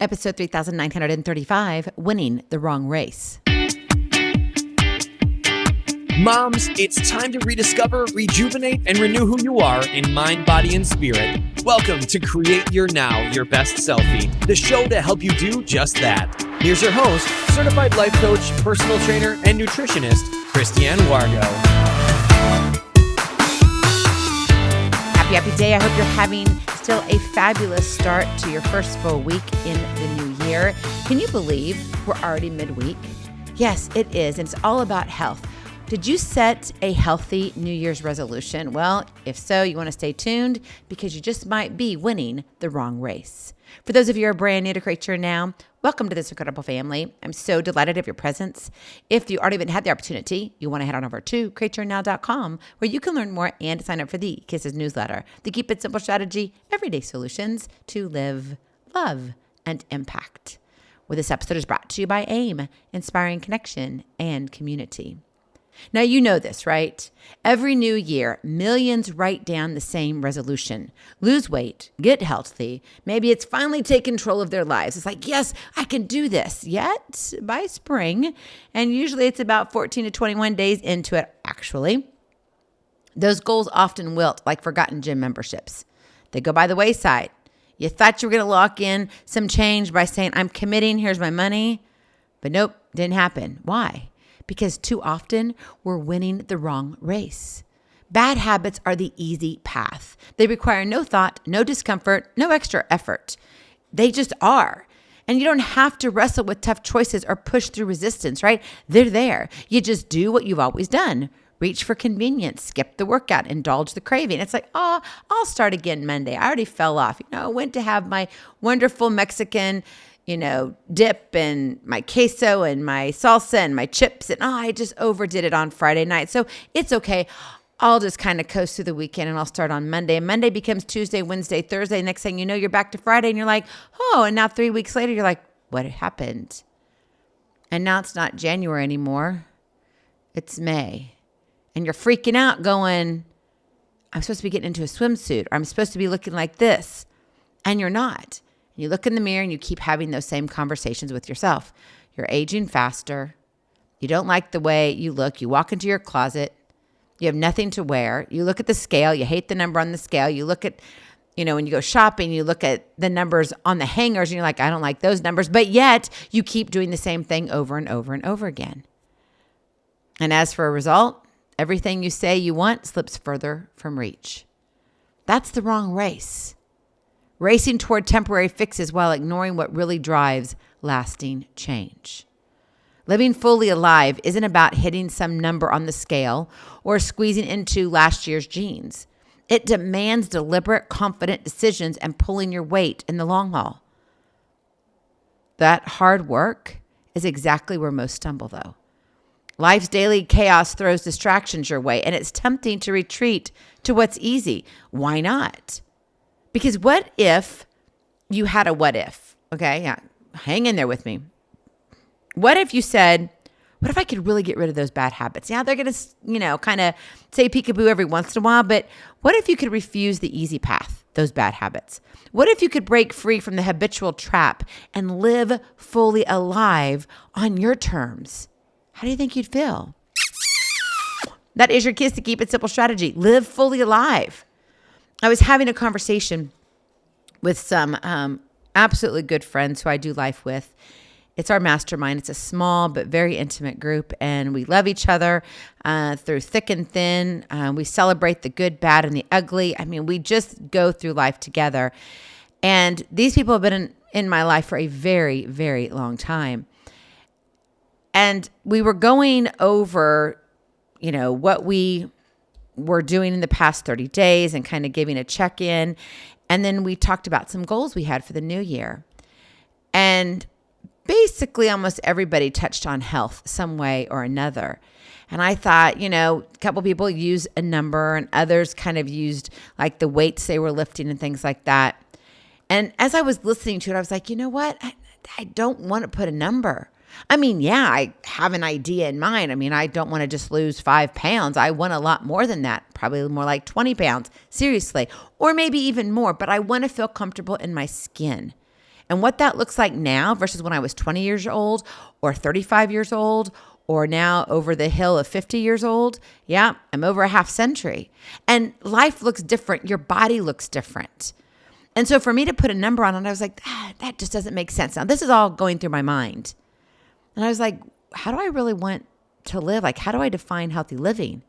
Episode 3935, Winning the Wrong Race. Moms, it's time to rediscover, rejuvenate, and renew who you are in mind, body, and spirit. Welcome to Create Your Now, Your Best Selfie, the show to help you do just that. Here's your host, certified life coach, personal trainer, and nutritionist, Christiane Wargo. Happy day. I hope you're having still a fabulous start to your first full week in the new year. Can you believe we're already midweek? Yes, it is. And it's all about health. Did you set a healthy New Year's resolution? Well, if so, you want to stay tuned because you just might be winning the wrong race. For those of you who are brand new to Create Your Now, welcome to this incredible family. I'm so delighted of your presence. If you already had the opportunity, you want to head on over to createyournow.com where you can learn more and sign up for the Kisses newsletter, the Keep It Simple strategy, everyday solutions to live, love, and impact. Well, this episode is brought to you by AIM, Inspiring Connection and Community. Now, you know this, right? Every new year, millions write down the same resolution. Lose weight, get healthy. Maybe it's finally take control of their lives. It's like, yes, I can do this. Yet, by spring, and usually it's about 14 to 21 days into it, actually, those goals often wilt like forgotten gym memberships. They go by the wayside. You thought you were going to lock in some change by saying, I'm committing, here's my money. But nope, didn't happen. Why? Because too often we're winning the wrong race. Bad habits are the easy path. They require no thought, no discomfort, no extra effort. They just are. And you don't have to wrestle with tough choices or push through resistance, right? They're there. You just do what you've always done. Reach for convenience, skip the workout, indulge the craving. It's like, oh, I'll start again Monday. I already fell off. I went to have my wonderful Mexican dip and my queso and my salsa and my chips. And I just overdid it on Friday night. So it's okay. I'll just kind of coast through the weekend and I'll start on Monday. And Monday becomes Tuesday, Wednesday, Thursday. Next thing you know, you're back to Friday and you're like, oh, and now 3 weeks later, you're like, what happened? And now it's not January anymore. It's May. And you're freaking out going, I'm supposed to be getting into a swimsuit or I'm supposed to be looking like this. And you're not. You look in the mirror and you keep having those same conversations with yourself. You're aging faster. You don't like the way you look. You walk into your closet. You have nothing to wear. You look at the scale. You hate the number on the scale. You look at, when you go shopping, you look at the numbers on the hangers and you're like, I don't like those numbers. But yet you keep doing the same thing over and over and over again. And as for a result, everything you say you want slips further from reach. That's the wrong race. Racing toward temporary fixes while ignoring what really drives lasting change. Living fully alive isn't about hitting some number on the scale or squeezing into last year's jeans. It demands deliberate, confident decisions and pulling your weight in the long haul. That hard work is exactly where most stumble, though. Life's daily chaos throws distractions your way, and it's tempting to retreat to what's easy. Why not? Because what if you had a what if? Okay, yeah, hang in there with me. What if you said, what if I could really get rid of those bad habits? Yeah, they're going to, kind of say peekaboo every once in a while, but what if you could refuse the easy path, those bad habits? What if you could break free from the habitual trap and live fully alive on your terms? How do you think you'd feel? That is your Kiss to Keep It Simple strategy. Live fully alive. I was having a conversation with some absolutely good friends who I do life with. It's our mastermind. It's a small but very intimate group, and we love each other through thick and thin. We celebrate the good, bad, and the ugly. I mean, we just go through life together. And these people have been in my life for a very, very long time. And we were going over, what we were doing in the past 30 days and kind of giving a check-in. And then we talked about some goals we had for the new year. And basically almost everybody touched on health some way or another. And I thought, a couple people used a number and others kind of used like the weights they were lifting and things like that. And as I was listening to it, I was like, you know what? I don't want to put a number. I mean, yeah, I have an idea in mind. I mean, I don't want to just lose 5 pounds. I want a lot more than that, probably more like 20 pounds, seriously, or maybe even more. But I want to feel comfortable in my skin. And what that looks like now versus when I was 20 years old or 35 years old or now over the hill of 50 years old, yeah, I'm over a half century. And life looks different. Your body looks different. And so for me to put a number on it, I was like, that just doesn't make sense. Now, this is all going through my mind. And I was like, how do I really want to live? Like, how do I define healthy living?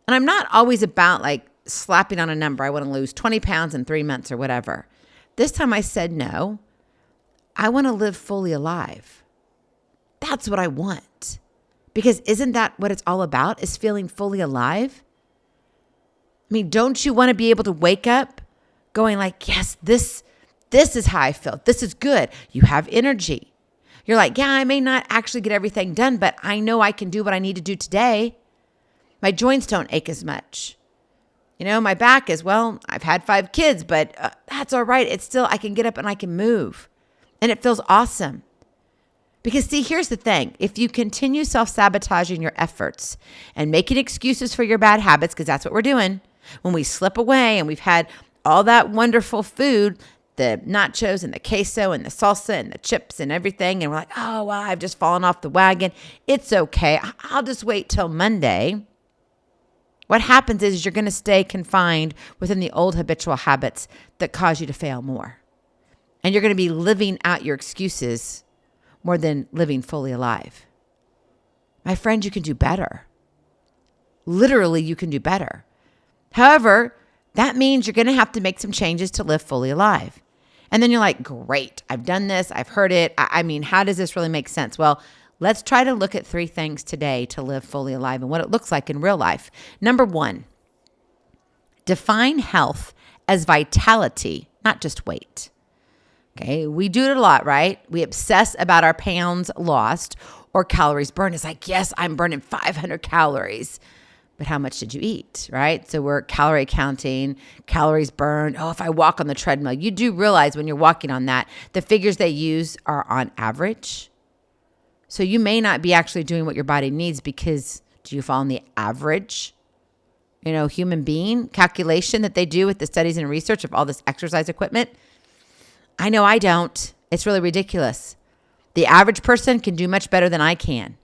And I'm not always about like slapping on a number. I want to lose 20 pounds in 3 months or whatever. This time I said, no, I want to live fully alive. That's what I want. Because isn't that what it's all about, is feeling fully alive? I mean, don't you want to be able to wake up going like, yes, this is how I feel. This is good. You have energy. You're like, yeah, I may not actually get everything done, but I know I can do what I need to do today. My joints don't ache as much. My back is, well, I've had 5 kids, but that's all right. It's still, I can get up and I can move. And it feels awesome. Because see, here's the thing. If you continue self-sabotaging your efforts and making excuses for your bad habits, because that's what we're doing, when we slip away and we've had all that wonderful food, the nachos and the queso and the salsa and the chips and everything, and we're like, oh, well, I've just fallen off the wagon. It's okay. I'll just wait till Monday. What happens is you're going to stay confined within the old habitual habits that cause you to fail more. And you're going to be living out your excuses more than living fully alive. My friend, you can do better. Literally, you can do better. However, that means you're going to have to make some changes to live fully alive. And then you're like, great, I've done this, I've heard it. I mean, how does this really make sense? Well, let's try to look at 3 things today to live fully alive and what it looks like in real life. Number 1, define health as vitality, not just weight. Okay, we do it a lot, right? We obsess about our pounds lost or calories burned. It's like, yes, I'm burning 500 calories, but how much did you eat, right? So we're calorie counting, calories burned. Oh, if I walk on the treadmill, you do realize when you're walking on that, the figures they use are on average. So you may not be actually doing what your body needs because do you fall in the average, human being calculation that they do with the studies and research of all this exercise equipment? I know I don't. It's really ridiculous. The average person can do much better than I can.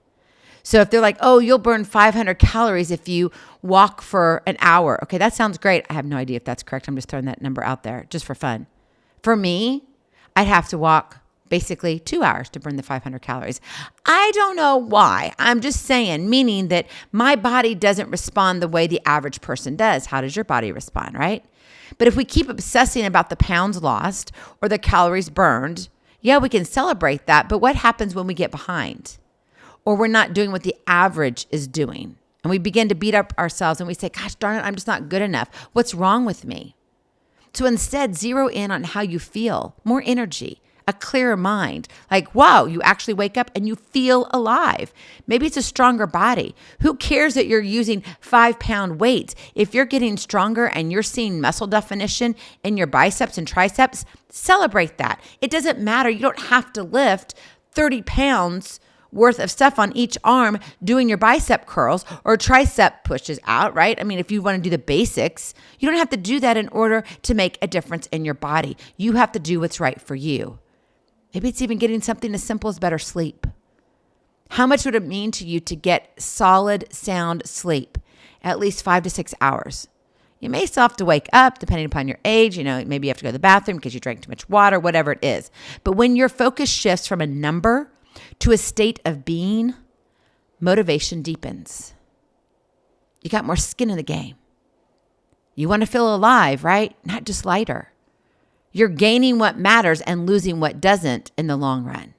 So if they're like, oh, you'll burn 500 calories if you walk for an hour. Okay, that sounds great. I have no idea if that's correct. I'm just throwing that number out there just for fun. For me, I'd have to walk basically 2 hours to burn the 500 calories. I don't know why. I'm just saying, meaning that my body doesn't respond the way the average person does. How does your body respond, right? But if we keep obsessing about the pounds lost or the calories burned, yeah, we can celebrate that. But what happens when we get behind or we're not doing what the average is doing? And we begin to beat up ourselves and we say, gosh darn it, I'm just not good enough. What's wrong with me? So instead, zero in on how you feel, more energy, a clearer mind. Like, wow, you actually wake up and you feel alive. Maybe it's a stronger body. Who cares that you're using 5-pound weights? If you're getting stronger and you're seeing muscle definition in your biceps and triceps, celebrate that. It doesn't matter. You don't have to lift 30 pounds worth of stuff on each arm doing your bicep curls or tricep pushes out, right? I mean, if you want to do the basics, you don't have to do that in order to make a difference in your body. You have to do what's right for you. Maybe it's even getting something as simple as better sleep. How much would it mean to you to get solid, sound sleep, at least 5 to 6 hours? You may still have to wake up depending upon your age. Maybe you have to go to the bathroom because you drank too much water, whatever it is. But when your focus shifts from a number to a state of being, motivation deepens. You got more skin in the game. You want to feel alive, right? Not just lighter. You're gaining what matters and losing what doesn't in the long run.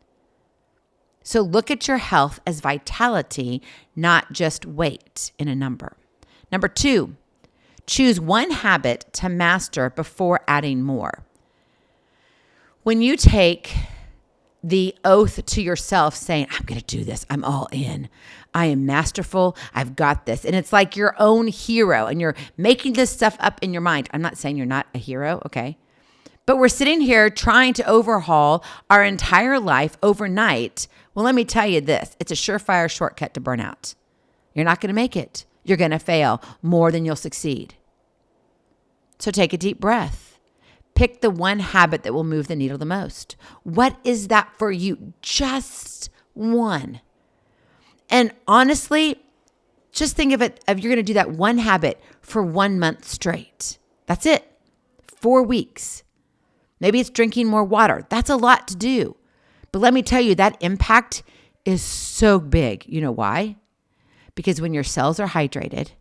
So look at your health as vitality, not just weight in a number. Number 2, choose one habit to master before adding more. When you take the oath to yourself saying, I'm going to do this. I'm all in. I am masterful. I've got this. And it's like your own hero and you're making this stuff up in your mind. I'm not saying you're not a hero, okay? But we're sitting here trying to overhaul our entire life overnight. Well, let me tell you this. It's a surefire shortcut to burnout. You're not going to make it. You're going to fail more than you'll succeed. So take a deep breath. Pick the one habit that will move the needle the most. What is that for you? Just one. And honestly, just think of it, if you're going to do that one habit for 1 month straight. That's it. 4 weeks. Maybe it's drinking more water. That's a lot to do. But let me tell you, that impact is so big. You know why? Because when your cells are hydrated,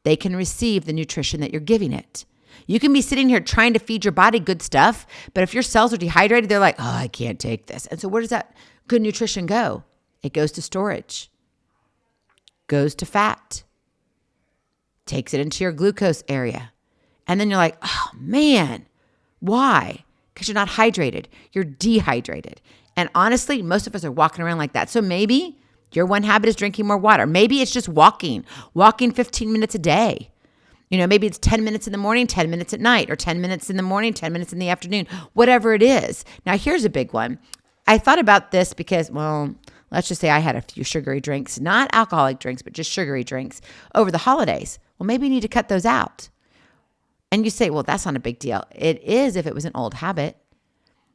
they can receive the nutrition that you're giving it. You can be sitting here trying to feed your body good stuff, but if your cells are dehydrated, they're like, oh, I can't take this. And so where does that good nutrition go? It goes to storage, goes to fat, takes it into your glucose area. And then you're like, oh man, why? Because you're not hydrated. You're dehydrated. And honestly, most of us are walking around like that. So maybe your one habit is drinking more water. Maybe it's just walking 15 minutes a day. Maybe it's 10 minutes in the morning, 10 minutes at night, or 10 minutes in the morning, 10 minutes in the afternoon, whatever it is. Now, here's a big one. I thought about this because, let's just say I had a few sugary drinks, not alcoholic drinks, but just sugary drinks over the holidays. Well, maybe you need to cut those out. And you say, well, that's not a big deal. It is if it was an old habit,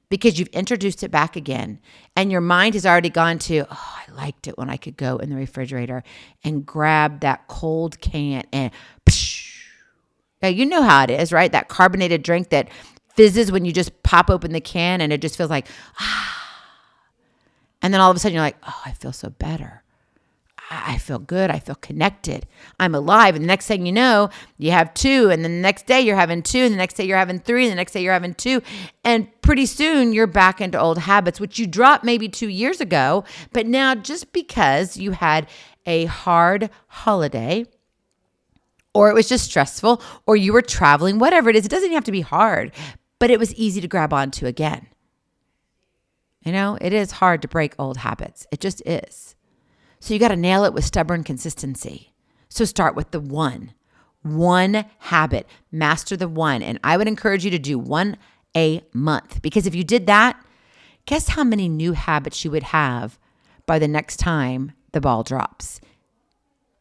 because you've introduced it back again and your mind has already gone to, oh, I liked it when I could go in the refrigerator and grab that cold can and psh. Now, you know how it is, right? That carbonated drink that fizzes when you just pop open the can and it just feels like, and then all of a sudden you're like, oh, I feel so better. I feel good. I feel connected. I'm alive. And the next thing you know, you have 2. And then the next day you're having 2. And the next day you're having 3. And the next day you're having 2. And pretty soon you're back into old habits, which you dropped maybe 2 years ago. But now just because you had a hard holiday, or it was just stressful, or you were traveling, whatever it is, it doesn't even have to be hard, but it was easy to grab onto again. It is hard to break old habits. It just is. So you got to nail it with stubborn consistency. So start with the one habit, master the one. And I would encourage you to do 1 a month, because if you did that, guess how many new habits you would have by the next time the ball drops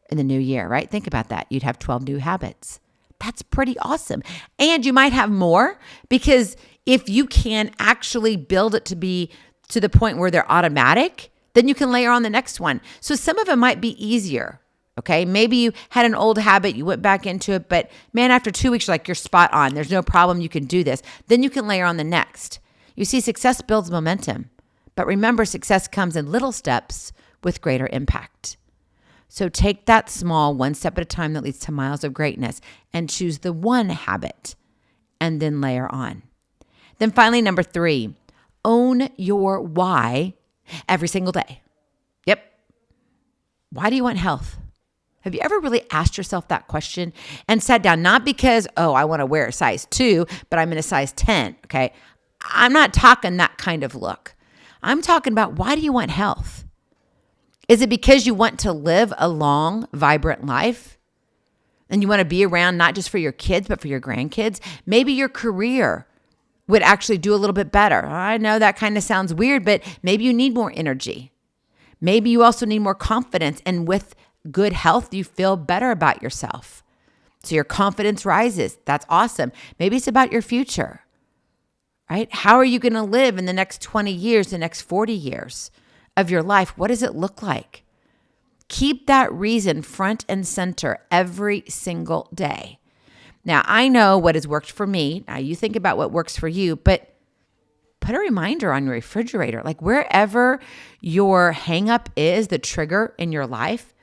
in the new year, right? Think about that. You'd have 12 new habits. That's pretty awesome. And you might have more, because if you can actually build it to be to the point where they're automatic, then you can layer on the next one. So some of it might be easier, okay? Maybe you had an old habit, you went back into it, but man, after 2 weeks, you're like, you're spot on. There's no problem. You can do this. Then you can layer on the next. You see, success builds momentum. But remember, success comes in little steps with greater impact. So take that small, one step at a time that leads to miles of greatness, and choose the one habit and then layer on. Then finally, number 3, own your why every single day. Yep. Why do you want health? Have you ever really asked yourself that question and sat down, not because, oh, I want to wear a size 2, but I'm in a size 10, okay? I'm not talking that kind of look. I'm talking about, why do you want health? Is it because you want to live a long, vibrant life? And you want to be around not just for your kids, but for your grandkids? Maybe your career would actually do a little bit better. I know that kind of sounds weird, but maybe you need more energy. Maybe you also need more confidence. And with good health, you feel better about yourself. So your confidence rises. That's awesome. Maybe it's about your future, right? How are you going to live in the next 20 years, the next 40 years of your life? What does it look like? Keep that reason front and center every single day. Now, I know what has worked for me. Now, you think about what works for you, but put a reminder on your refrigerator. Like wherever your hang up is, the trigger in your life,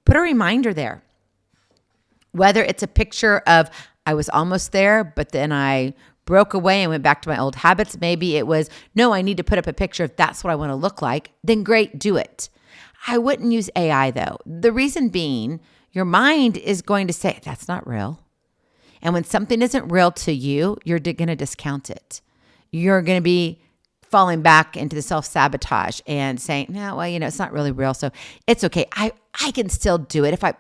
put a reminder there. Whether it's a picture of, I was almost there, but then I broke away and went back to my old habits. Maybe it was, no, I need to put up a picture if that's what I want to look like. Then great, do it. I wouldn't use AI though. The reason being, your mind is going to say, that's not real. And when something isn't real to you, you're going to discount it. You're going to be falling back into the self-sabotage and saying, no, well, it's not really real. So it's okay. I can still do it. If I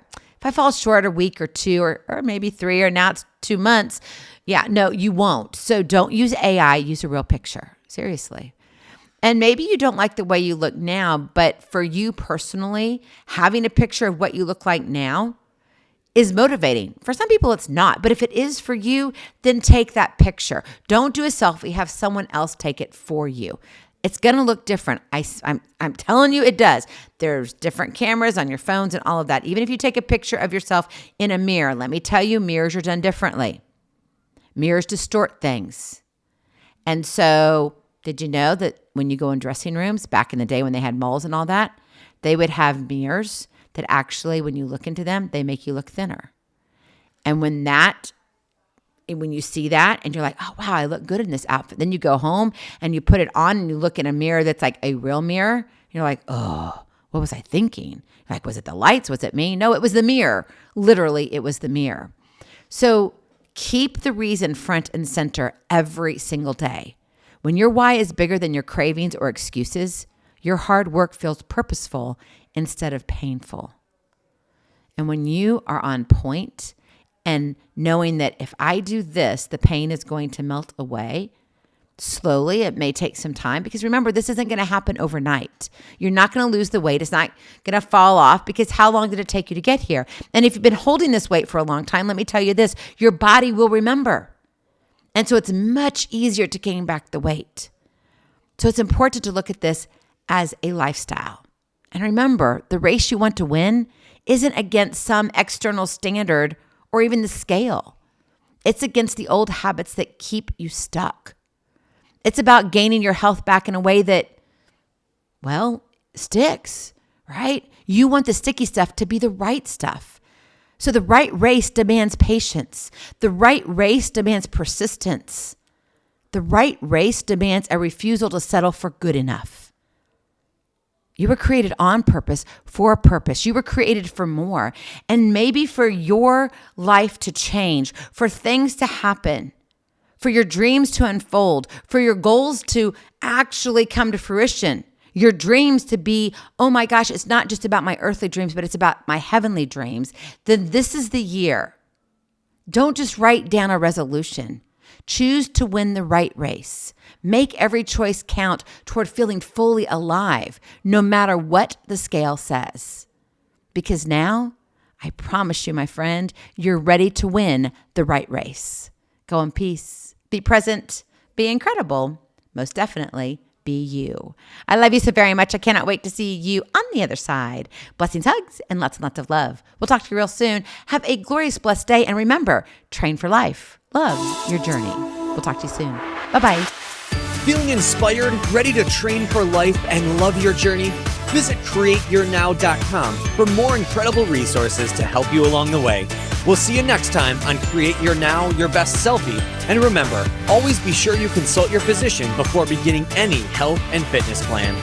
fall short a week or 2 or maybe 3, or now it's 2 months. Yeah, no, you won't. So don't use AI, use a real picture. Seriously. And maybe you don't like the way you look now, but for you personally, having a picture of what you look like now is motivating. For some people, it's not. But if it is for you, then take that picture. Don't do a selfie. Have someone else take it for you. It's going to look different. I'm telling you it does. There's different cameras on your phones and all of that. Even if you take a picture of yourself in a mirror, let me tell you, mirrors are done differently. Mirrors distort things. And so did you know that when you go in dressing rooms, back in the day when they had moles and all that, they would have mirrors that actually, when you look into them, they make you look thinner. And when you see that and you're like, oh, wow, I look good in this outfit. Then you go home and you put it on and you look in a mirror that's like a real mirror. You're like, oh, what was I thinking? Like, was it the lights? Was it me? No, it was the mirror. Literally, it was the mirror. So keep the reason front and center every single day. When your why is bigger than your cravings or excuses, your hard work feels purposeful instead of painful. And when you are on point and knowing that if I do this, the pain is going to melt away slowly, it may take some time, because remember, this isn't going to happen overnight. You're not going to lose the weight. It's not going to fall off, because how long did it take you to get here? And if you've been holding this weight for a long time, let me tell you this, your body will remember. And so it's much easier to gain back the weight. So it's important to look at this as a lifestyle. And remember, the race you want to win isn't against some external standard or even the scale. It's against the old habits that keep you stuck. It's about gaining your health back in a way that, well, sticks, right? You want the sticky stuff to be the right stuff. So the right race demands patience. The right race demands persistence. The right race demands a refusal to settle for good enough. You were created on purpose, for a purpose. You were created for more, and maybe for your life to change, for things to happen, for your dreams to unfold, for your goals to actually come to fruition, your dreams to be, oh my gosh, it's not just about my earthly dreams, but it's about my heavenly dreams. Then this is the year. Don't just write down a resolution. Choose to win the right race. Make every choice count toward feeling fully alive, no matter what the scale says. Because now, I promise you, my friend, you're ready to win the right race. Go in peace. Be present. Be incredible. Most definitely, be you. I love you so very much. I cannot wait to see you on the other side. Blessings, hugs, and lots of love. We'll talk to you real soon. Have a glorious, blessed day. And remember, train for life. Love your journey. We'll talk to you soon. Bye-bye. Feeling inspired, ready to train for life and love your journey? Visit createyournow.com for more incredible resources to help you along the way. We'll see you next time on Create Your Now, Your Best Selfie. And remember, always be sure you consult your physician before beginning any health and fitness plan.